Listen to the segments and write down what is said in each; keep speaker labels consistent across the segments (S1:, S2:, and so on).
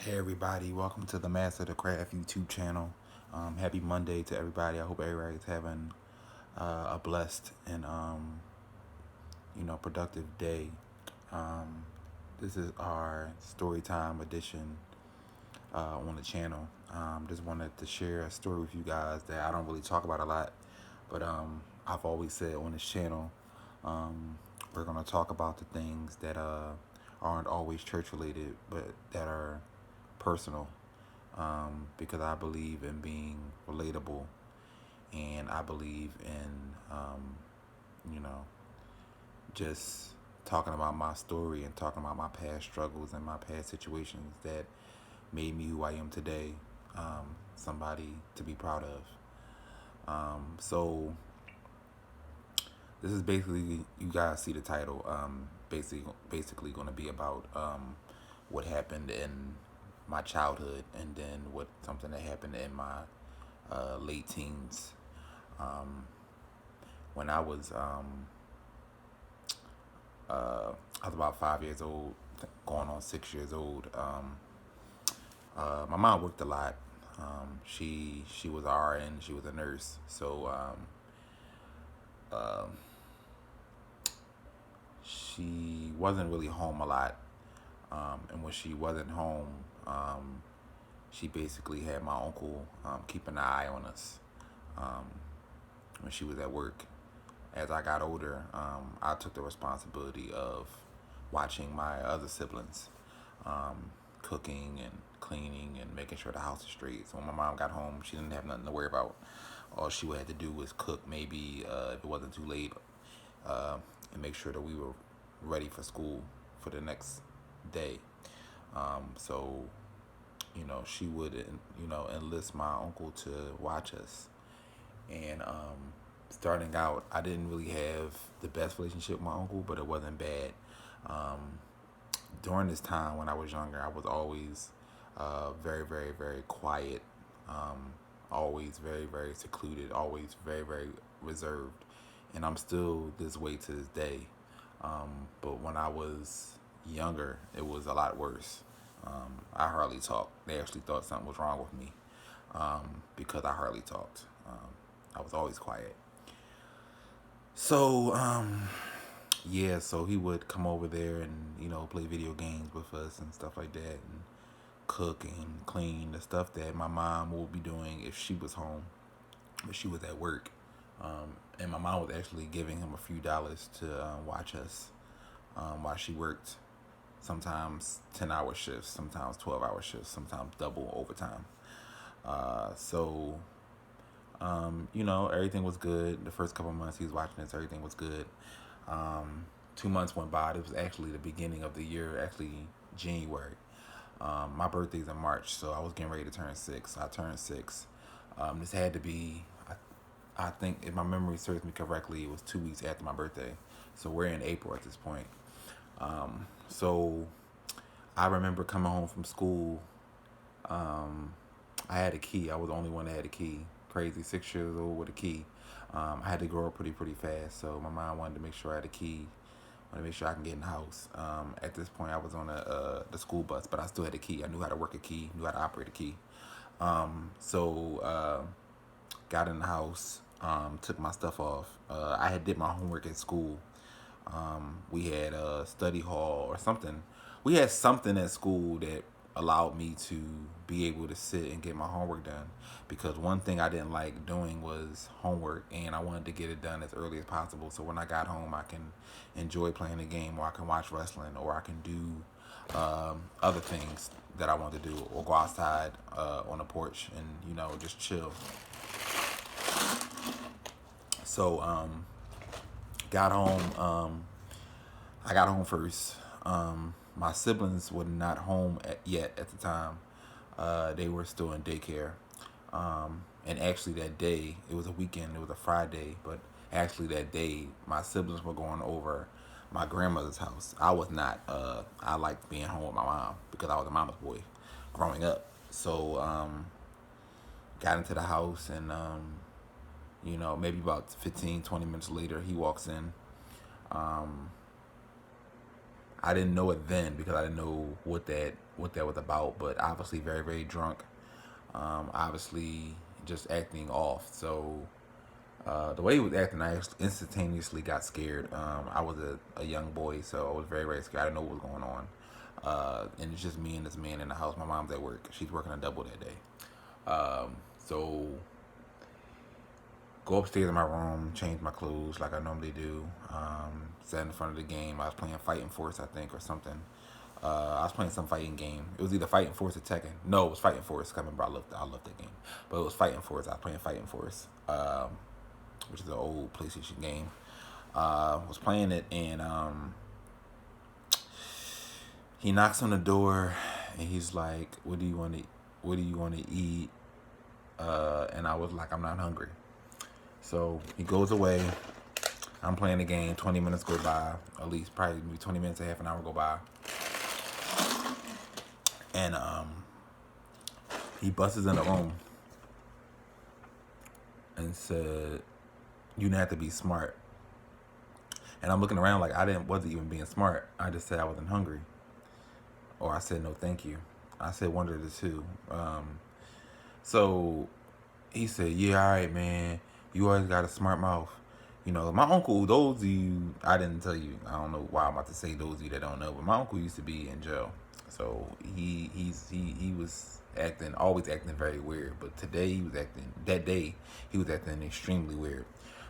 S1: Hey everybody, welcome to the Master of the Craft YouTube channel. Happy Monday to everybody. I hope everybody's having a blessed and productive day. Um, this is our story time edition on the channel. Just wanted to share a story with you guys that I don't really talk about a lot, but I've always said on this channel, um, we're gonna talk about the things that aren't always church related, but that are personal, because I believe in being relatable, and I believe in, you know, just talking about my story and talking about my past struggles and my past situations that made me who I am today, somebody to be proud of. So this is basically, you guys see the title, basically going to be about what happened in my childhood, and then something that happened in my late teens. When I was about 5 years old, going on 6 years old. My mom worked a lot. She was RN. She was a nurse. So she wasn't really home a lot. And when she wasn't home, she basically had my uncle keep an eye on us when she was at work. As I got older, I took the responsibility of watching my other siblings, cooking and cleaning and making sure the house is straight. So when my mom got home, she didn't have nothing to worry about. All she had to do was cook, maybe if it wasn't too late, and make sure that we were ready for school for the next day. So she would enlist my uncle to watch us. And starting out, I didn't really have the best relationship with my uncle, but it wasn't bad. During this time when I was younger, I was always very, very, very quiet, always very, very secluded, always very, very reserved. And I'm still this way to this day. But when I was younger, it was a lot worse. I hardly talked. They actually thought something was wrong with me, because I hardly talked. I was always quiet. So, yeah, so he would come over there and, play video games with us and stuff like that, and cook and clean, the stuff that my mom would be doing if she was home, but she was at work. And my mom was actually giving him a few dollars to watch us while she worked. Sometimes 10-hour shifts, sometimes 12-hour shifts, sometimes double overtime. So everything was good. The first couple of months he was watching this, everything was good. 2 months went by. It was actually the beginning of the year, actually January. My birthday's in March, so I was getting ready to turn 6. I turned 6. This had to be, I think, if my memory serves me correctly, it was 2 weeks after my birthday. So we're in April at this point. So I remember coming home from school. I had a key. I was the only one that had a key. Crazy, 6 years old with a key. I had to grow up pretty fast, so my mom wanted to make sure I had a key. Wanted to make sure I can get in the house. At this point, I was on the school bus, but I still had a key. I knew how to work a key, knew how to operate a key. So got in the house, took my stuff off. I had did my homework at school. We had a study hall or something. We had something at school that allowed me to be able to sit and get my homework done, because one thing I didn't like doing was homework, and I wanted to get it done as early as possible, so when I got home I can enjoy playing the game, or I can watch wrestling, or I can do other things that I want to do, or go outside on the porch and just chill. So got home. I got home first. My siblings were not home yet at the time. They were still in daycare. And actually that day, it was a weekend, it was a Friday, but actually that day, my siblings were going over my grandmother's house. I was not. I liked being home with my mom because I was a mama's boy growing up. So got into the house, and maybe about 15, 20 minutes later, he walks in. I didn't know it then because I didn't know what that was about. But obviously, very very drunk. Obviously, just acting off. So the way he was acting, I instantaneously got scared. I was a young boy, so I was very very scared. I didn't know what was going on. And it's just me and this man in the house. My mom's at work. She's working a double that day. So go upstairs in my room, change my clothes like I normally do. Sat in front of the game. I was playing Fighting Force, I think, or something. I was playing some fighting game. It was either Fighting Force or Tekken. No, it was Fighting Force. I remember I loved that game, but it was Fighting Force. I was playing Fighting Force, which is an old PlayStation game. Was playing it, and he knocks on the door, and he's like, "What do you want to? What do you want to eat?" And I was like, "I'm not hungry." So he goes away. I'm playing the game. 20 minutes go by, at least probably maybe 20 minutes, a half an hour go by, and he busts in the room and said, "You didn't have to be smart." And I'm looking around like wasn't even being smart. I just said I wasn't hungry, or I said no, thank you. I said one of the two. So he said, "Yeah, all right, man. You always got a smart mouth." You know, my uncle, those of you, I didn't tell you, I don't know why I'm about to say those of you that don't know, but my uncle used to be in jail. So he was always acting very weird. But that day, he was acting extremely weird.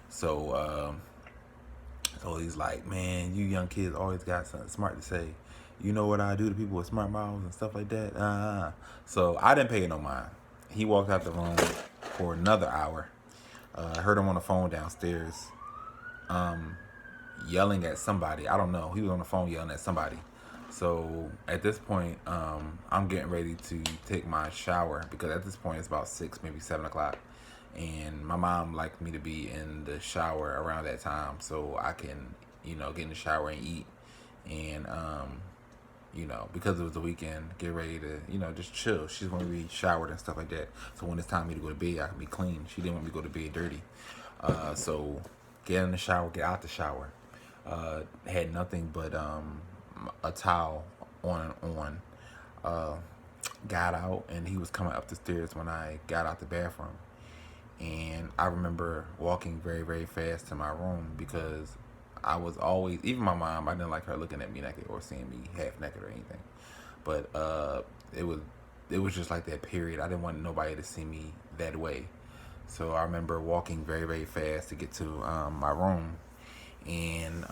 S1: So, so he's like, "Man, you young kids always got something smart to say. You know what I do to people with smart mouths and stuff like that?" So I didn't pay it no mind. He walked out the room for another hour. I heard him on the phone downstairs, yelling at somebody. I don't know. He was on the phone yelling at somebody. So at this point, I'm getting ready to take my shower because at this point it's about 6, maybe 7 o'clock, and my mom liked me to be in the shower around that time so I can, get in the shower and eat, and because it was the weekend, get ready to, just chill. She's going to be showered and stuff like that. So when it's time for me to go to bed, I can be clean. She didn't want me to go to bed dirty. So get in the shower, get out the shower. Had nothing but a towel on. Got out, and he was coming up the stairs when I got out the bathroom. And I remember walking very, very fast to my room because I was always, even my mom, I didn't like her looking at me naked or seeing me half naked or anything. But it was just like that period. I didn't want nobody to see me that way. So I remember walking very, very fast to get to my room. And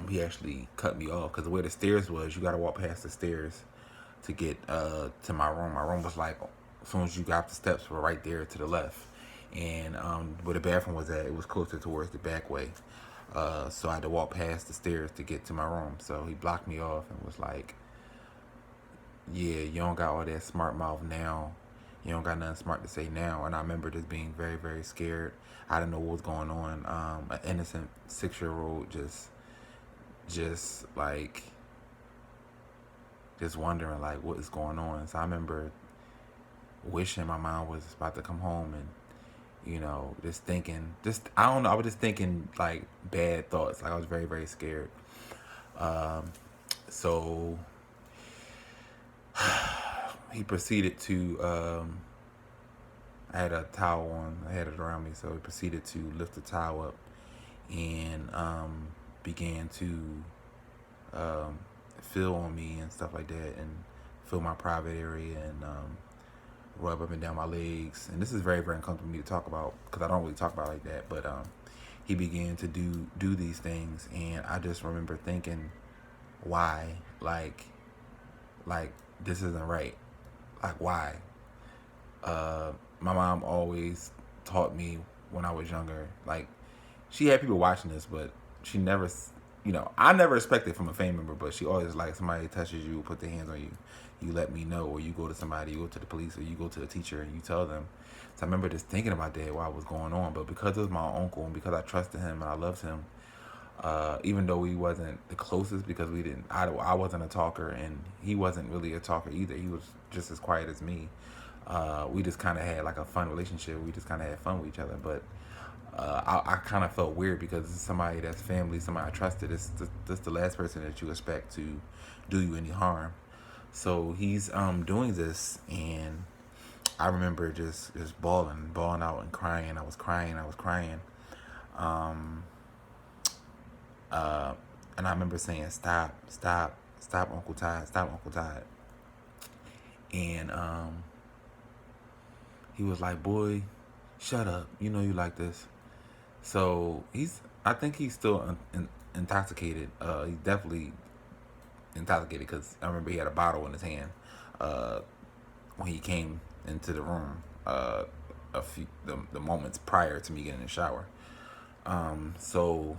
S1: he actually cut me off because the way the stairs was, you got to walk past the stairs to get to my room. My room was like, as soon as you got up the steps, were right there to the left. And where the bathroom was at, it was closer towards the back way. So I had to walk past the stairs to get to my room. So he blocked me off and was like, "Yeah, you don't got all that smart mouth now. You don't got nothing smart to say now." And I remember just being very, very scared. I didn't know what was going on. An innocent 6-year-old just like, just wondering like what is going on. So I remember wishing my mom was about to come home and, just thinking, I don't know, I was just thinking like bad thoughts. Like I was very, very scared. So he proceeded to, I had a towel on, I had it around me, so he proceeded to lift the towel up and began to feel on me and stuff like that, and feel my private area, and rub up and down my legs. And this is very, very uncomfortable for me to talk about because I don't really talk about it like that. But he began to do these things, and I just remember thinking, why? Like this isn't right. Like why? My mom always taught me when I was younger. Like she had people watching this, but she never, I never expected from a family member, but she always like somebody touches you, put their hands on you, you let me know, or you go to somebody, you go to the police, or you go to a teacher and you tell them. So I remember just thinking about that while it was going on. But because it was my uncle and because I trusted him and I loved him, even though we wasn't the closest because I wasn't a talker and he wasn't really a talker either. He was just as quiet as me. We just kind of had like a fun relationship. We just kind of had fun with each other. But I kind of felt weird because it's somebody that's family, somebody I trusted. It's just the last person that you expect to do you any harm. So he's doing this, and I remember just bawling out and crying. I was crying. Um, and I remember saying, "Stop, stop, stop, Uncle Todd, stop, Uncle Todd." And he was like, "Boy, shut up. You know you like this." So I think he's still intoxicated. He's definitely intoxicated because I remember he had a bottle in his hand uh, when he came into the room. The moments prior to me getting in the shower. So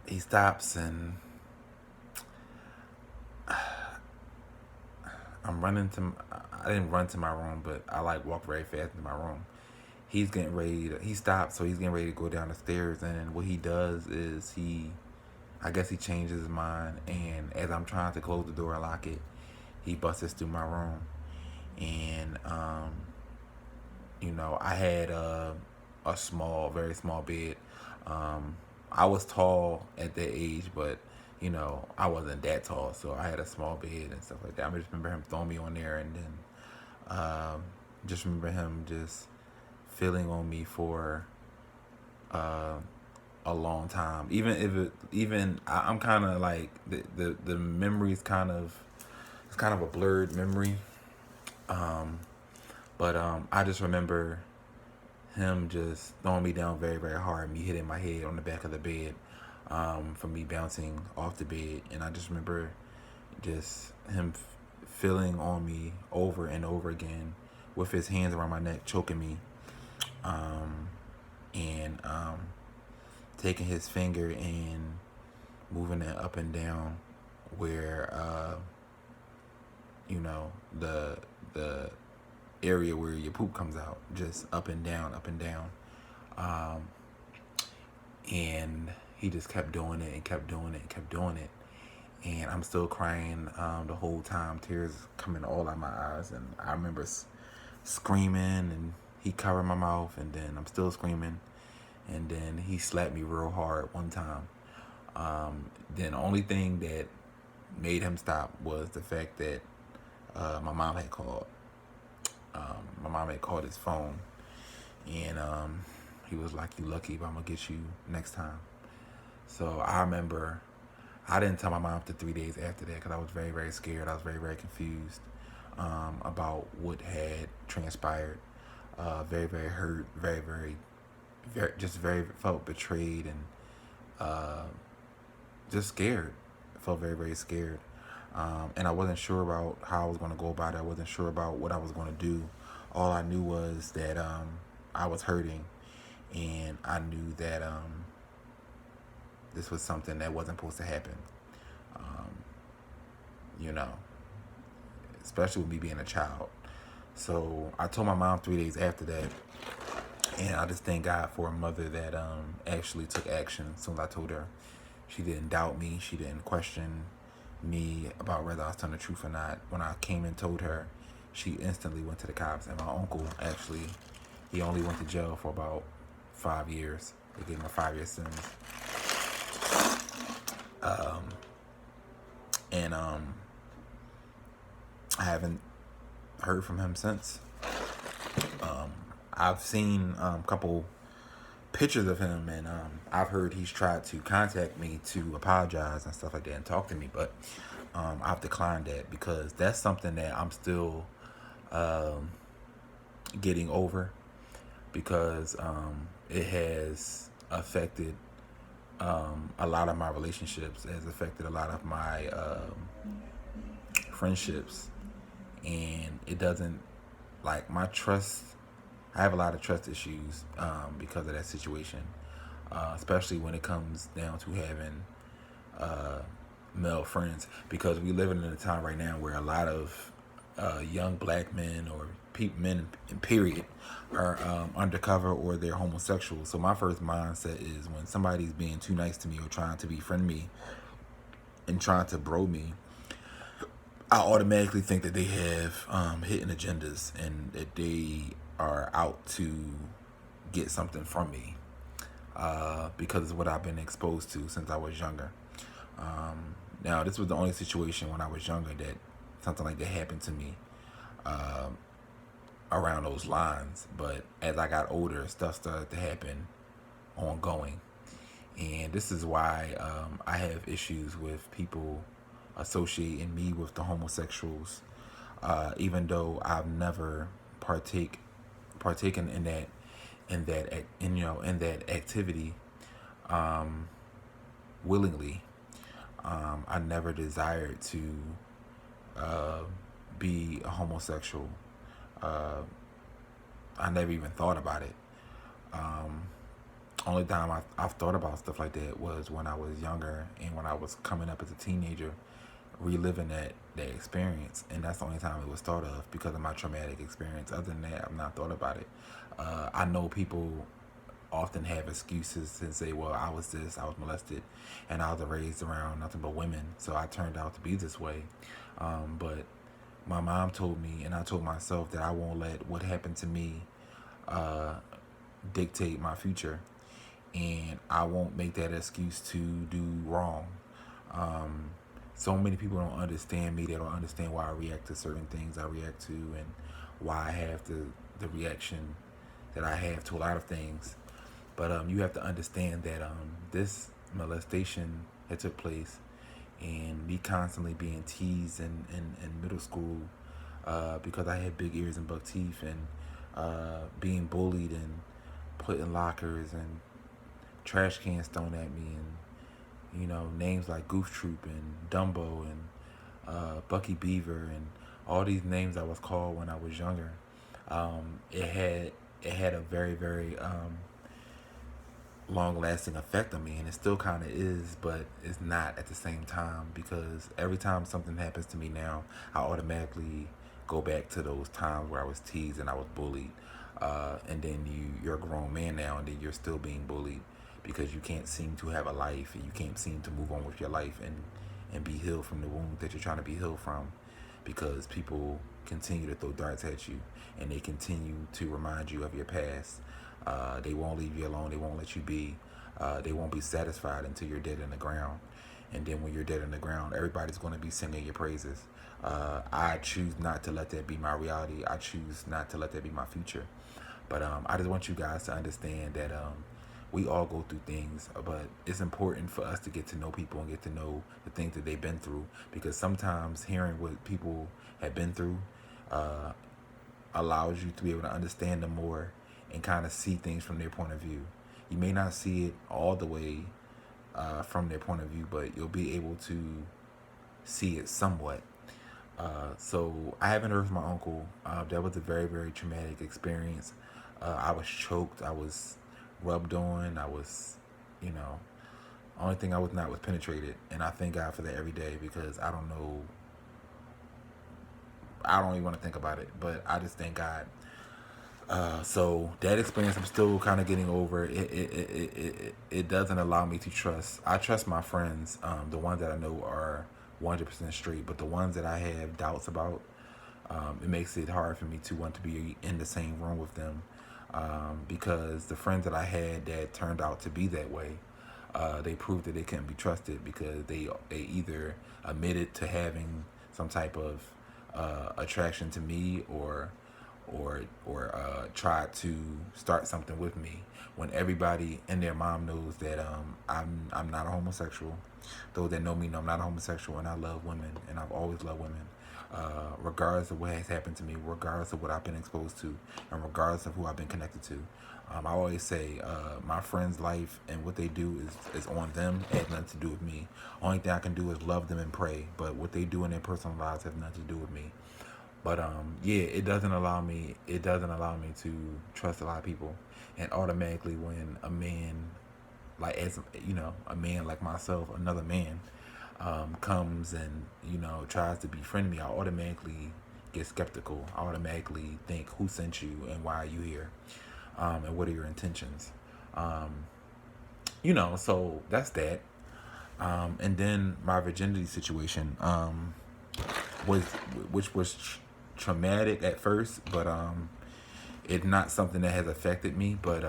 S1: he stops, and I'm running to. I didn't run to my room, but I like walked very fast into my room. He's getting ready. He stopped, so he's getting ready to go down the stairs. And what he does is I guess he changes his mind. And as I'm trying to close the door and lock it, he busts through my room. And I had a small, very small bed. I was tall at that age, but I wasn't that tall, so I had a small bed and stuff like that. I just remember him throwing me on there, and then just remember him just feeling on me for a long time. Even if I'm kind of like the memory's it's kind of a blurred memory. But I just remember him just throwing me down very, very hard, me hitting my head on the back of the bed, from me bouncing off the bed. And I just remember just him feeling on me over and over again with his hands around my neck, choking me, and taking his finger and moving it up and down where, the area where your poop comes out, just up and down, up and down. And he just kept doing it and kept doing it and kept doing it. And I'm still crying the whole time, tears coming all out my eyes. And I remember screaming, and he covered my mouth, and then I'm still screaming. And then he slapped me real hard one time. Then the only thing that made him stop was the fact that my mom had called. My mom had called his phone, and he was like, "You lucky, but I'm gonna get you next time." So I remember I didn't tell my mom for 3 days after that because I was very, very scared. I was very, very confused about what had transpired. Very, very hurt. Very, very, very, just very felt betrayed, and just scared. I felt very, very scared. And I wasn't sure about how I was going to go about it. I wasn't sure about what I was going to do. All I knew was that I was hurting, and I knew that this was something that wasn't supposed to happen. You know, especially with me being a child. So I told my mom 3 days after that, and I just thank God for a mother that actually took action as soon as I told her. She didn't doubt me. She didn't question me about whether I was telling the truth or not. When I came and told her, she instantly went to the cops. And my uncle, actually, he only went to jail for about 5 years. They gave him a 5-year sentence. And I haven't heard from him since. I've seen a couple pictures of him, and I've heard he's tried to contact me to apologize and stuff like that and talk to me, but I've declined that because that's something that I'm still getting over, because it has affected a lot of my relationships. It has affected a lot of my friendships, and it doesn't, like, my trust. I have a lot of trust issues because of that situation, especially when it comes down to having male friends, because we live in a time right now where a lot of young black men or men in period are undercover, or they're homosexual. So my first mindset is when somebody's being too nice to me or trying to befriend me and trying to bro me, I automatically think that they have hidden agendas and that they are out to get something from me because of what I've been exposed to since I was younger. Now, this was the only situation when I was younger that something like that happened to me around those lines. But as I got older, stuff started to happen ongoing. And this is why I have issues with people associating me with the homosexuals, even though I've never partaken in that activity willingly. I never desired to be a homosexual. I never even thought about it. Only time I've thought about stuff like that was when I was younger and when I was coming up as a teenager, reliving that experience. And that's the only time it was thought of because of my traumatic experience. Other than that, I've not thought about it. I know people often have excuses and say, well, I was molested, and I was raised around nothing but women, so I turned out to be this way. But my mom told me, and I told myself, that I won't let what happened to me dictate my future, and I won't make that excuse to do wrong. So many people don't understand me. They don't understand why I react to certain things I react to, and why I have the reaction that I have to a lot of things. But you have to understand that this molestation that took place, and me constantly being teased in middle school because I had big ears and buck teeth, and being bullied and put in lockers and trash cans thrown at me, and names like Goof Troop and Dumbo and Bucky Beaver and all these names I was called when I was younger. It had a very, very long-lasting effect on me, and it still kind of is, but it's not at the same time, because every time something happens to me now, I automatically go back to those times where I was teased and I was bullied, and then you're a grown man now, and then you're still being bullied because you can't seem to have a life, and you can't seem to move on with your life and be healed from the wound that you're trying to be healed from, because people continue to throw darts at you, and they continue to remind you of your past. They won't leave you alone. They won't let you be. They won't be satisfied until you're dead in the ground. And then when you're dead in the ground, everybody's going to be singing your praises. I choose not to let that be my reality. I choose not to let that be my future. But I just want you guys to understand that we all go through things, but it's important for us to get to know people and get to know the things that they've been through, because sometimes hearing what people have been through allows you to be able to understand them more and kind of see things from their point of view. You may not see it all the way from their point of view, but you'll be able to see it somewhat. So I haven't heard from my uncle. That was a very, very traumatic experience. I was choked. I was rubbed on. I was, only thing I was not was penetrated. And I thank God for that every day, because I don't even want to think about it, but I just thank God. So that experience, I'm still kind of getting over. It doesn't allow me to trust. I trust my friends, the ones that I know are 100% straight, but the ones that I have doubts about, it makes it hard for me to want to be in the same room with them, because the friends that I had that turned out to be that way, they proved that they couldn't be trusted, because they either admitted to having some type of attraction to me, or tried to start something with me, when everybody and their mom knows that I'm not a homosexual. Those that know me know I'm not a homosexual, and I love women, and I've always loved women, regardless of what has happened to me, regardless of what I've been exposed to, and regardless of who I've been connected to. I always say my friend's life and what they do is on them. It has nothing to do with me. Only thing I can do is love them and pray, but what they do in their personal lives has nothing to do with me. But it doesn't allow me to trust a lot of people. And automatically, when a man, a man like myself, another man, comes and tries to befriend me, I automatically get skeptical. I automatically think, who sent you, and why are you here, and what are your intentions? So that's that. And then my virginity situation, which was traumatic at first, but it's not something that has affected me, but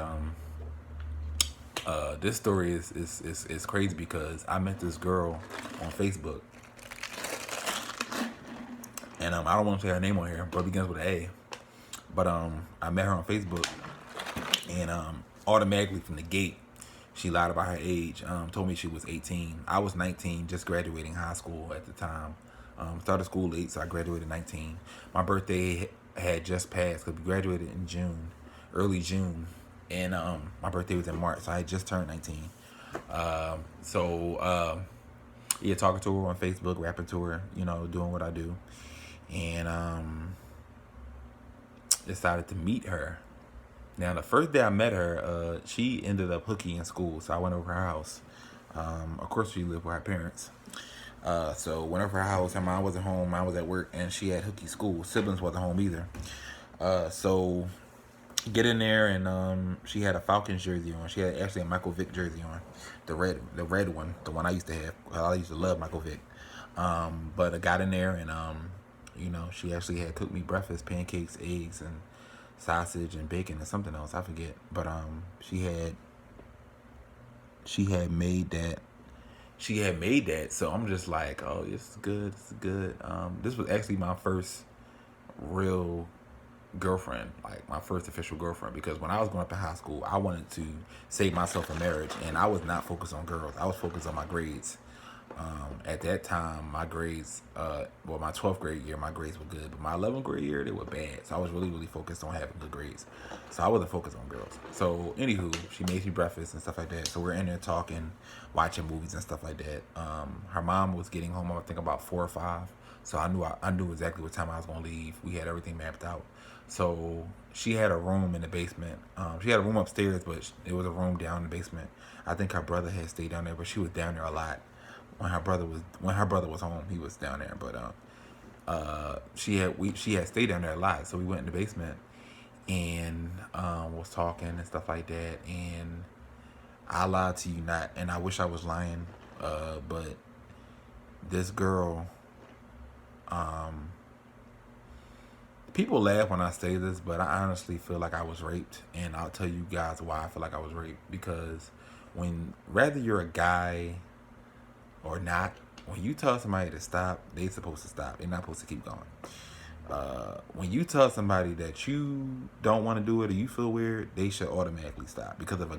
S1: this story is crazy because I met this girl on Facebook, and I don't want to say her name on here, but it begins with an A. But I met her on Facebook, and automatically from the gate, she lied about her age. Told me she was 18. I was 19, just graduating high school at the time. Started school late, so I graduated 19. My birthday had just passed because we graduated in June, early June, and my birthday was in March, so I had just turned 19. Yeah, talking to her on Facebook, rapping to her, doing what I do, and decided to meet her. Now, the first day I met her, she ended up hooky in school, so I went over her house. Of course, she lived with her parents. So went over her house. Her mom wasn't home. Mom was at work, and she had hooky school. Siblings wasn't home either. So get in there, and she had a Falcons jersey on. She had actually a Michael Vick jersey on, the red one, the one I used to have. I used to love Michael Vick. But I got in there, and she actually had cooked me breakfast, pancakes, eggs, and sausage and bacon and something else. I forget. But she had made that. She had made that, so I'm just like, oh, this is good. This is good. This was actually my first real girlfriend, like my first official girlfriend, because when I was going up to high school, I wanted to save myself for marriage, and I was not focused on girls. I was focused on my grades. At that time, my grades, my 12th grade year, my grades were good, but my 11th grade year, they were bad. So I was really, really focused on having good grades. So I wasn't focused on girls. So anywho, she made me breakfast and stuff like that. So we're in there talking, watching movies and stuff like that. Her mom was getting home, I think about 4 or 5. So I knew exactly what time I was gonna leave. We had everything mapped out. So she had a room in the basement. She had a room upstairs, but it was a room down in the basement. I think her brother had stayed down there, but she was down there a lot. When her brother was home, he was down there. But she had stayed down there a lot. So we went in the basement and was talking and stuff like that. And I lied to you not, and I wish I was lying. But this girl, people laugh when I say this, but I honestly feel like I was raped, and I'll tell you guys why I feel like I was raped. Because whether you're a guy or not, when you tell somebody to stop, they're supposed to stop. They're not supposed to keep going. When you tell somebody that you don't want to do it or you feel weird, they should automatically stop. Because if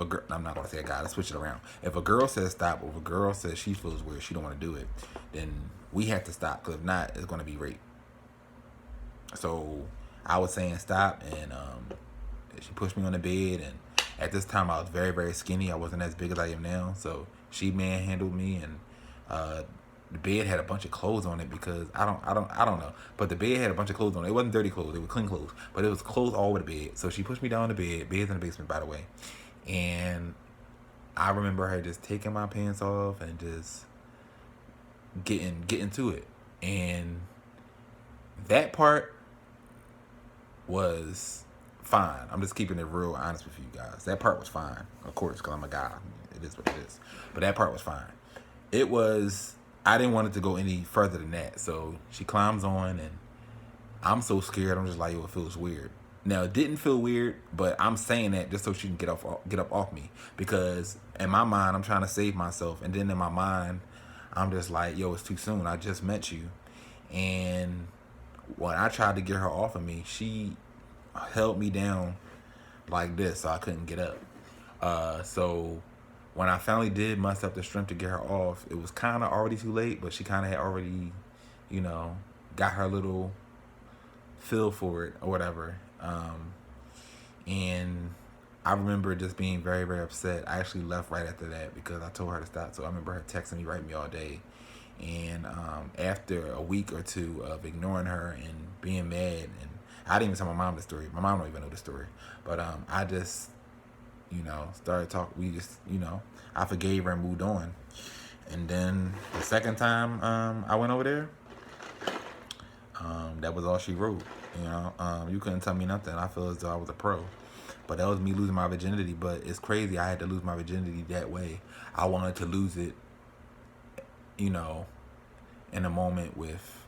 S1: a girl, I'm not going to say a guy, let's switch it around. If a girl says stop, or if a girl says she feels weird, she don't want to do it, then we have to stop. Because if not, it's going to be rape. So I was saying stop, and she pushed me on the bed, and at this time, I was very, very skinny. I wasn't as big as I am now. So she manhandled me, and the bed had a bunch of clothes on it because I don't know. But the bed had a bunch of clothes on it. It wasn't dirty clothes. It was clean clothes. But it was clothes all over the bed. So she pushed me down the bed. Bed's in the basement, by the way. And I remember her just taking my pants off and just getting to it. And that part was fine. I'm just keeping it real honest with you guys. That part was fine, of course, because I'm a guy. It is what it is. But that part was fine. I didn't want it to go any further than that. So she climbs on, and I'm so scared. I'm just like, yo, it feels weird. Now, it didn't feel weird, but I'm saying that just so she can get up off me. Because in my mind, I'm trying to save myself. And then in my mind, I'm just like, yo, it's too soon. I just met you. And when I tried to get her off of me, she held me down like this so I couldn't get up. So when I finally did muster up the strength to get her off, it was kind of already too late, but she kind of had already, got her little feel for it or whatever. And I remember just being very, very upset. I actually left right after that because I told her to stop. So I remember her texting me, writing me all day. And after a week or two of ignoring her and being mad, and I didn't even tell my mom the story. My mom don't even know the story. But I just, started talking. We just, I forgave her and moved on. And then the second time I went over there, that was all she wrote. You couldn't tell me nothing. I feel as though I was a pro. But that was me losing my virginity. But it's crazy. I had to lose my virginity that way. I wanted to lose it, in a moment with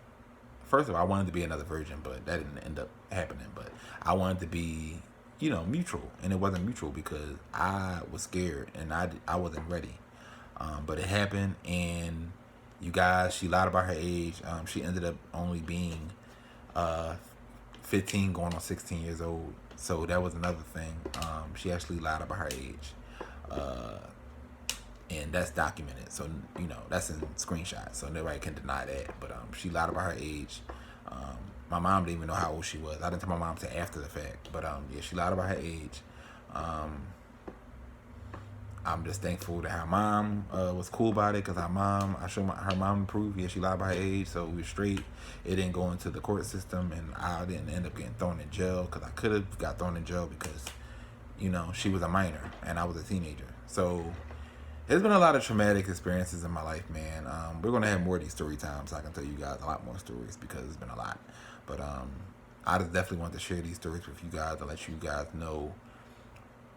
S1: first of all, I wanted to be another virgin, but that didn't end up happening. But I wanted to be, mutual, and it wasn't mutual because I was scared and I wasn't ready. But it happened, and you guys, she lied about her age. She ended up only being uh, 15, going on 16 years old. So that was another thing. She actually lied about her age. Uh, and that's documented. So that's in screenshots, so nobody can deny that. But she lied about her age. My mom didn't even know how old she was. I didn't tell my mom until after the fact. But yeah, she lied about her age. I'm just thankful that her mom was cool about it, because I showed her mom proof. Yeah, she lied about her age, so we were straight. It didn't go into the court system, and I didn't end up getting thrown in jail, because I could have got thrown in jail because she was a minor and I was a teenager. So there's been a lot of traumatic experiences in my life, man. We're gonna have more of these story times. So I can tell you guys a lot more stories because it's been a lot. But I just definitely want to share these stories with you guys to let you guys know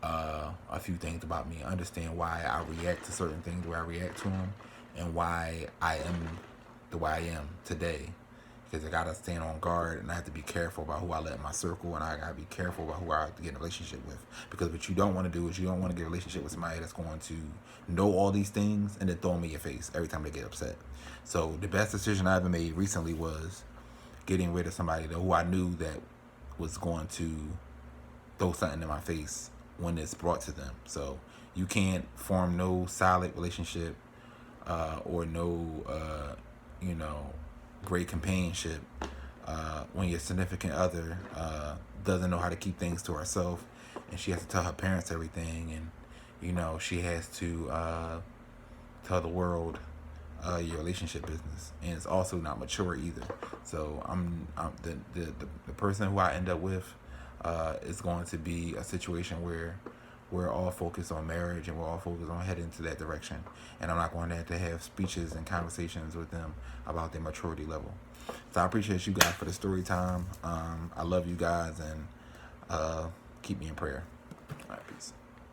S1: a few things about me, understand why I react to certain things, the way I react to them, and why I am the way I am today. Because I gotta stand on guard, and I have to be careful about who I let in my circle, and I gotta be careful about who I have to get in a relationship with. Because what you don't want to do is you don't want to get a relationship with somebody that's going to know all these things and then throw them in your face every time they get upset. So the best decision I ever made recently was getting rid of somebody who I knew that was going to throw something in my face when it's brought to them. So you can't form no solid relationship or no, great companionship when your significant other doesn't know how to keep things to herself, and she has to tell her parents everything, and she has to tell the world your relationship business, and it's also not mature either. So I'm the person who I end up with is going to be a situation where we're all focused on marriage, and we're all focused on heading to that direction. And I'm not going to have speeches and conversations with them about their maturity level. So I appreciate you guys for the story time. I love you guys, and keep me in prayer. All right, peace.